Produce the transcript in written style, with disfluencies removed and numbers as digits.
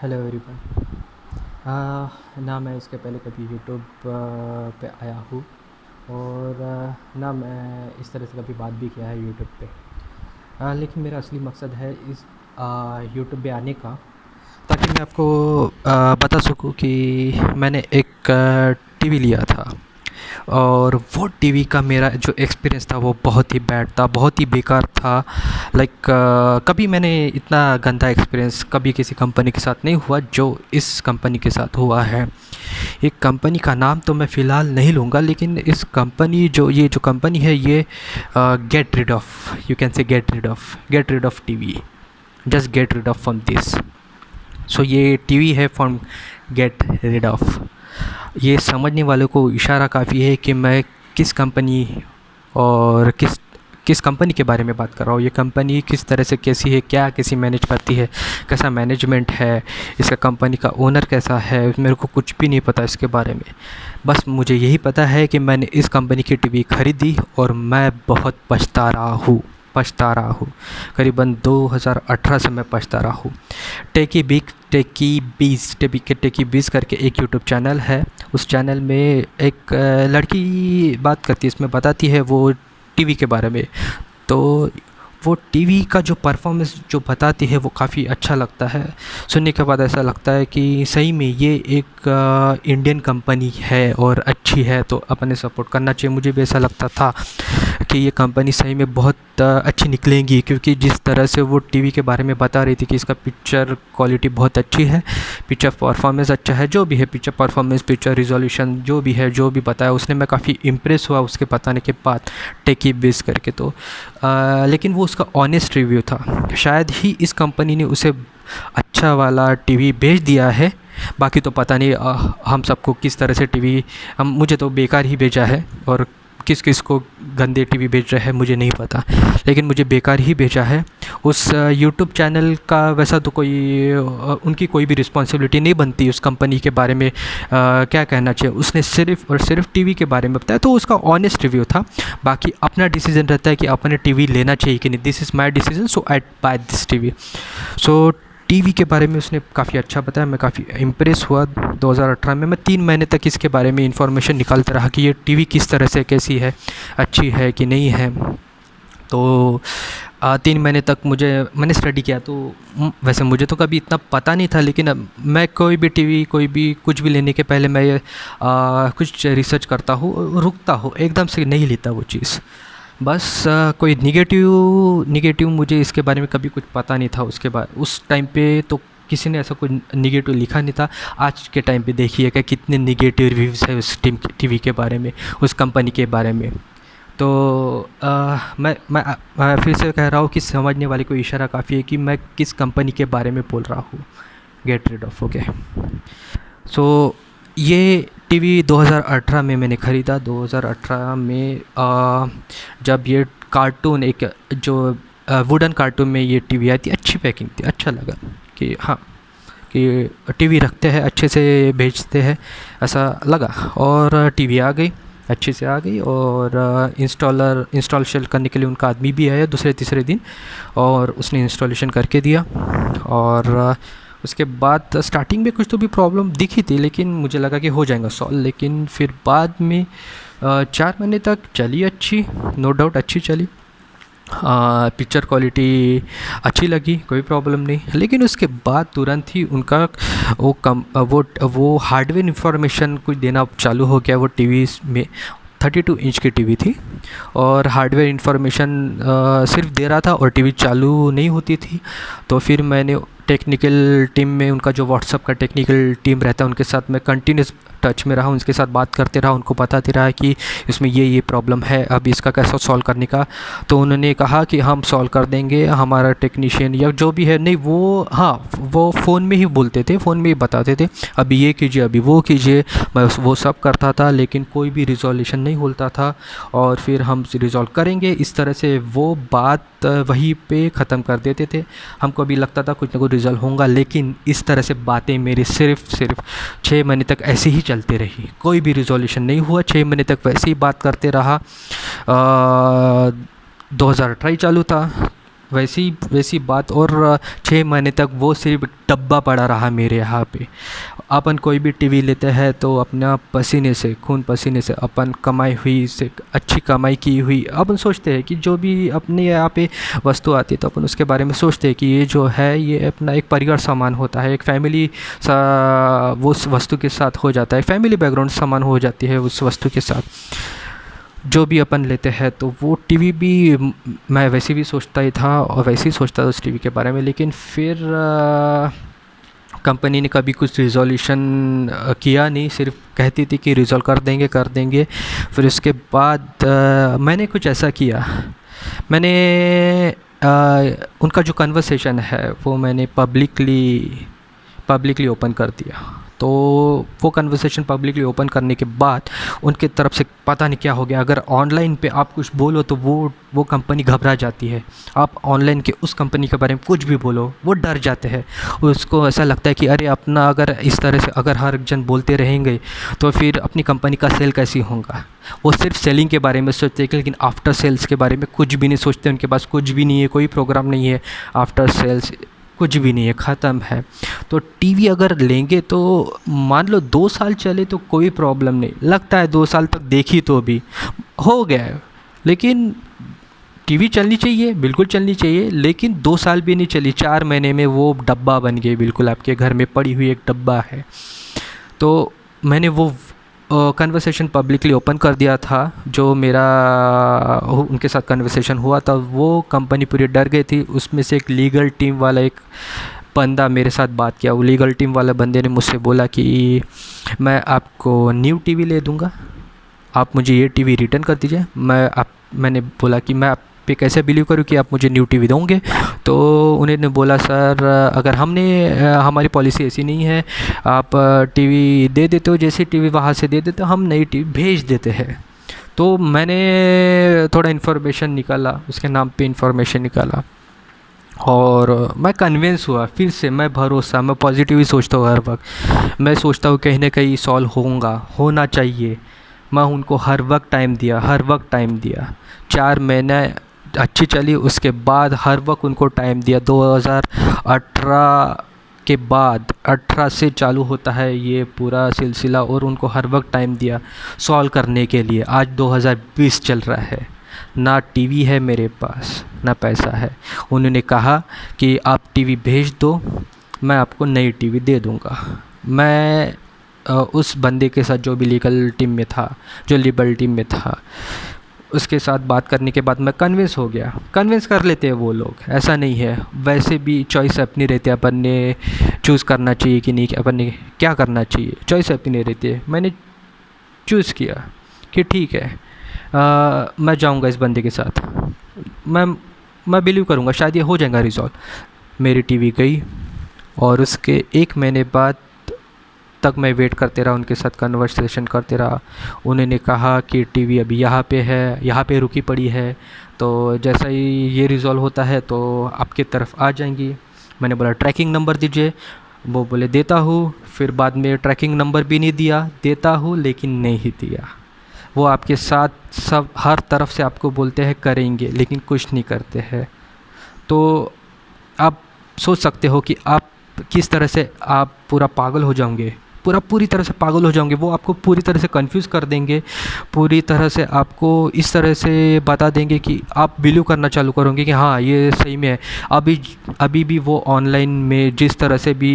Hello everyone. ना मैं इसके पहले कभी यूट्यूब पे आया हूँ और ना मैं इस तरह से कभी बात भी किया है यूट्यूब पे। लेकिन मेरा असली मकसद है इस यूट्यूब पे आने का, ताकि मैं आपको बता सकूँ कि मैंने एक टीवी लिया था और वो टीवी का मेरा जो एक्सपीरियंस था वो बहुत ही बैड था, बहुत ही बेकार था। लाइक कभी मैंने इतना गंदा एक्सपीरियंस कभी किसी कंपनी के साथ नहीं हुआ जो इस कंपनी के साथ हुआ है। एक कंपनी का नाम तो मैं फ़िलहाल नहीं लूँगा, लेकिन इस कंपनी ये जो कंपनी है ये get rid of, you can say get rid of TV, just get rid of from this. So ये टीवी है फ्रॉम गेट रिड ऑफ। ये समझने वालों को इशारा काफ़ी है कि मैं किस कंपनी और किस किस कंपनी के बारे में बात कर रहा हूँ। ये कंपनी किस तरह से कैसी है, क्या कैसी मैनेज करती है, कैसा मैनेजमेंट है, इसका कंपनी का ओनर कैसा है, मेरे को कुछ भी नहीं पता इसके बारे में। बस मुझे यही पता है कि मैंने इस कंपनी की टीवी ख़रीदी और मैं बहुत पछता रहा हूँ। करीबन 2018 से मैं पछता रहा हूँ। टेकी बीस करके एक यूट्यूब चैनल है। उस चैनल में एक लड़की बात करती है, इसमें बताती है वो टीवी के बारे में। तो वो टीवी का जो परफॉर्मेंस जो बताती है वो काफ़ी अच्छा लगता है। सुनने के बाद ऐसा लगता है कि सही में ये एक इंडियन कंपनी है और अच्छी है, तो अपने सपोर्ट करना चाहिए। मुझे भी ऐसा लगता था कि ये कंपनी सही में बहुत अच्छी निकलेंगी, क्योंकि जिस तरह से वो टीवी के बारे में बता रही थी कि इसका पिक्चर क्वालिटी बहुत अच्छी है, पिक्चर परफॉर्मेंस अच्छा है, जो भी है पिक्चर परफॉर्मेंस, पिक्चर रिजोल्यूशन जो भी है, जो भी बताया उसने, मैं काफ़ी इम्प्रेस हुआ उसके बताने के बाद टेकी बेस करके। तो लेकिन वो उसका ऑनेस्ट रिव्यू था। शायद ही इस कंपनी ने उसे अच्छा वाला टीवी भेज दिया है। बाकी तो पता नहीं हम सबको किस तरह से टीवी, हम मुझे तो बेकार ही भेजा है, और किस किस को गंदे टीवी भेज रहे हैं मुझे नहीं पता, लेकिन मुझे बेकार ही भेजा है। उस यूट्यूब चैनल का वैसा तो उनकी कोई भी रिस्पॉन्सिबिलिटी नहीं बनती उस कंपनी के बारे में क्या कहना चाहिए। उसने सिर्फ़ और सिर्फ टीवी के बारे में बताया, तो उसका ऑनेस्ट रिव्यू था। बाकी अपना डिसीजन रहता है कि अपने टीवी लेना चाहिए कि नहीं। This is my decision, so I buy this TV. सो टीवी के बारे में उसने काफ़ी अच्छा बताया, मैं काफ़ी इम्प्रेस हुआ। 2018 में मैं 3 महीने तक इसके बारे में इन्फॉर्मेशन निकालता रहा कि ये टीवी किस तरह से कैसी है, अच्छी है कि नहीं है। तो 3 महीने तक मैंने स्टडी किया। तो वैसे मुझे तो कभी इतना पता नहीं था, लेकिन अब मैं कोई भी टीवी कुछ भी लेने के पहले मैं कुछ रिसर्च करता हूँ, रुकता हूँ, एकदम से नहीं लेता वो चीज़। बस कोई निगेटिव मुझे इसके बारे में कभी कुछ पता नहीं था। उसके बाद उस टाइम पे तो किसी ने ऐसा कुछ निगेटिव लिखा नहीं था। आज के टाइम पे देखिए कि कितने निगेटिव रिव्यूज़ है उस टीवी के बारे में, उस कंपनी के बारे में। तो मैं फिर से कह रहा हूँ कि समझने वाले को इशारा काफ़ी है कि मैं किस कंपनी के बारे में बोल रहा हूँ। Get rid of, okay. So ये टीवी 2018 में मैंने ख़रीदा। 2018 में जब ये कार्टून, एक जो वुडन कार्टून में ये टीवी आई थी, अच्छी पैकिंग थी, अच्छा लगा कि हाँ, कि टीवी रखते हैं, अच्छे से बेचते हैं, ऐसा लगा। और टीवी आ गई, अच्छे से आ गई। और इंस्टॉलेशन करने के लिए उनका आदमी भी आया दूसरे तीसरे दिन, और उसने इंस्टॉलेशन करके दिया। और उसके बाद स्टार्टिंग में कुछ तो भी प्रॉब्लम दिखी थी, लेकिन मुझे लगा कि हो जाएगा सॉल्व। लेकिन फिर बाद में 4 महीने तक चली अच्छी, नो डाउट अच्छी चली। पिक्चर क्वालिटी अच्छी लगी, कोई प्रॉब्लम नहीं। लेकिन उसके बाद तुरंत ही उनका वो हार्डवेयर इंफॉर्मेशन कुछ देना चालू हो गया। वो टीवी में 32 इंच की टीवी थी, और हार्डवेयर इंफॉर्मेशन सिर्फ दे रहा था और टीवी चालू नहीं होती थी। तो फिर मैंने टेक्निकल टीम में, उनका जो व्हाट्सअप का टेक्निकल टीम रहता है उनके साथ मैं कंटिन्यूस टच में रहा, उनके साथ बात करते रहा, उनको बताते रहा कि इसमें ये प्रॉब्लम है, अब इसका कैसा सॉल्व करने का। तो उन्होंने कहा कि हम सॉल्व कर देंगे, हमारा टेक्नीशियन या जो भी है, नहीं वो, हाँ, वो फ़ोन में ही बोलते थे, फ़ोन में ही बताते थे, अभी ये कीजिए, अभी वो कीजिए। मैं वो सब करता था, लेकिन कोई भी रिजोल्यूशन नहीं होता था। और फिर हम रिज़ॉल्व करेंगे, इस तरह से वो बात वहीं पे ख़त्म कर देते थे। हमको भी लगता था कुछ ना कुछ रिज़ल्ट होगा, लेकिन इस तरह से बातें मेरी सिर्फ 6 महीने तक ऐसे ही चलती रही, कोई भी रिजोल्यूशन नहीं हुआ। 6 महीने तक वैसे ही बात करते रहा। 2018 चालू था, वैसी वैसी बात। और 6 महीने तक वो सिर्फ डब्बा पड़ा रहा मेरे यहाँ पे। अपन कोई भी टीवी लेते हैं तो अपना पसीने से, खून पसीने से अपन कमाई हुई से, अच्छी कमाई की हुई अपन सोचते हैं कि जो भी अपने यहाँ पे वस्तु आती है तो अपन उसके बारे में सोचते हैं कि ये जो है ये अपना एक परिवार समान होता है, एक फैमिली सा वो उस वस्तु के साथ हो जाता है, फैमिली बैकग्राउंड समान हो जाती है उस वस्तु के साथ जो भी अपन लेते हैं। तो वो टीवी भी मैं वैसे भी सोचता ही था और वैसे ही सोचता था उस टीवी के बारे में। लेकिन फिर कंपनी ने कभी कुछ रिज़ॉल्यूशन किया नहीं, सिर्फ कहती थी कि रिज़ॉल्व कर देंगे। फिर उसके बाद मैंने कुछ ऐसा किया, मैंने उनका जो कन्वर्सेशन है वो मैंने पब्लिकली ओपन कर दिया। तो वो कन्वर्सेशन पब्लिकली ओपन करने के बाद उनके तरफ से पता नहीं क्या हो गया, अगर ऑनलाइन पे आप कुछ बोलो तो वो कंपनी घबरा जाती है। आप ऑनलाइन के उस कंपनी के बारे में कुछ भी बोलो वो डर जाते हैं। उसको ऐसा लगता है कि अरे अपना अगर इस तरह से अगर हर जन बोलते रहेंगे तो फिर अपनी कंपनी का सेल कैसे होगा। वो सिर्फ सेलिंग के बारे में सोचते हैं लेकिन आफ्टर सेल्स के बारे में कुछ भी नहीं सोचते। उनके पास कुछ भी नहीं है, कोई प्रोग्राम नहीं है आफ्टर सेल्स, कुछ भी नहीं है, ख़त्म है। तो टीवी अगर लेंगे तो मान लो 2 साल चले तो कोई प्रॉब्लम नहीं, लगता है 2 साल तक देखी तो भी हो गया है। लेकिन टीवी चलनी चाहिए, बिल्कुल चलनी चाहिए, लेकिन 2 साल भी नहीं चली, 4 महीने में वो डब्बा बन गई, बिल्कुल आपके घर में पड़ी हुई एक डब्बा है। तो मैंने वो कन्वर्सेशन पब्लिकली ओपन कर दिया था। जो मेरा उनके साथ कन्वर्सेशन हुआ था वो कंपनी पूरी डर गई थी। उसमें से एक लीगल टीम वाला एक बंदा मेरे साथ बात किया। वो लीगल टीम वाले बंदे ने मुझसे बोला कि मैं आपको न्यू टीवी ले दूंगा, आप मुझे ये टीवी रिटर्न कर दीजिए। मैंने बोला कि मैं आप पे कैसे बिलीव करूँ कि आप मुझे न्यू टीवी दोगे। तो उन्होंने बोला सर अगर हमारी पॉलिसी ऐसी नहीं है, आप टीवी दे देते हो, जैसे टीवी वहाँ से दे देते हो हम नई टीवी भेज देते हैं। तो मैंने थोड़ा इन्फॉर्मेशन निकाला, उसके नाम पे इन्फॉर्मेशन निकाला और मैं कन्विंस हुआ। फिर से मैं पॉजिटिव ही सोचता हूँ हर वक्त। मैं सोचता हूँ कहीं ना कहीं सॉल्व होना चाहिए। मैं उनको हर वक्त टाइम दिया 4 महीने अच्छी चली। उसके बाद हर वक्त उनको टाइम दिया। 2018 के बाद 18 से चालू होता है ये पूरा सिलसिला और उनको हर वक्त टाइम दिया सॉल्व करने के लिए। आज 2020 चल रहा है, ना टीवी है मेरे पास ना पैसा है। उन्होंने कहा कि आप टीवी भेज दो, मैं आपको नई टीवी दे दूँगा। मैं उस बंदे के साथ जो भी लीगल टीम में था, जो लिबरल टीम में था, उसके साथ बात करने के बाद मैं कन्विंस हो गया। कन्विंस कर लेते हैं वो लोग, ऐसा नहीं है। वैसे भी चॉइस अपनी रहती है, अपन ने चूज़ करना चाहिए कि नहीं, अपन ने क्या करना चाहिए, चॉइस अपनी रहती है। मैंने चूज़ किया कि ठीक है मैं जाऊंगा इस बंदे के साथ, मैं बिलीव करूंगा शायद ये हो जाएगा रिजॉल्व। मेरी टीवी गई और उसके 1 महीने बाद तक मैं वेट करते रहा, उनके साथ कन्वर्सेशन करते रहा। उन्होंने कहा कि टीवी अभी यहाँ पे है, यहाँ पे रुकी पड़ी है, तो जैसा ही ये रिज़ॉल्व होता है तो आपके तरफ आ जाएंगी। मैंने बोला ट्रैकिंग नंबर दीजिए, वो बोले देता हूँ। फिर बाद में ट्रैकिंग नंबर भी नहीं दिया, देता हूँ लेकिन नहीं दिया। वो आपके साथ सब हर तरफ से आपको बोलते हैं करेंगे लेकिन कुछ नहीं करते हैं। तो आप सोच सकते हो कि आप किस तरह से आप पूरा पागल हो जाओगे, पूरी तरह से पागल हो जाओगे। वो आपको पूरी तरह से कंफ्यूज कर देंगे, पूरी तरह से आपको इस तरह से बता देंगे कि आप बिलीव करना चालू करोगे कि हाँ ये सही में है। अभी भी वो ऑनलाइन में जिस तरह से भी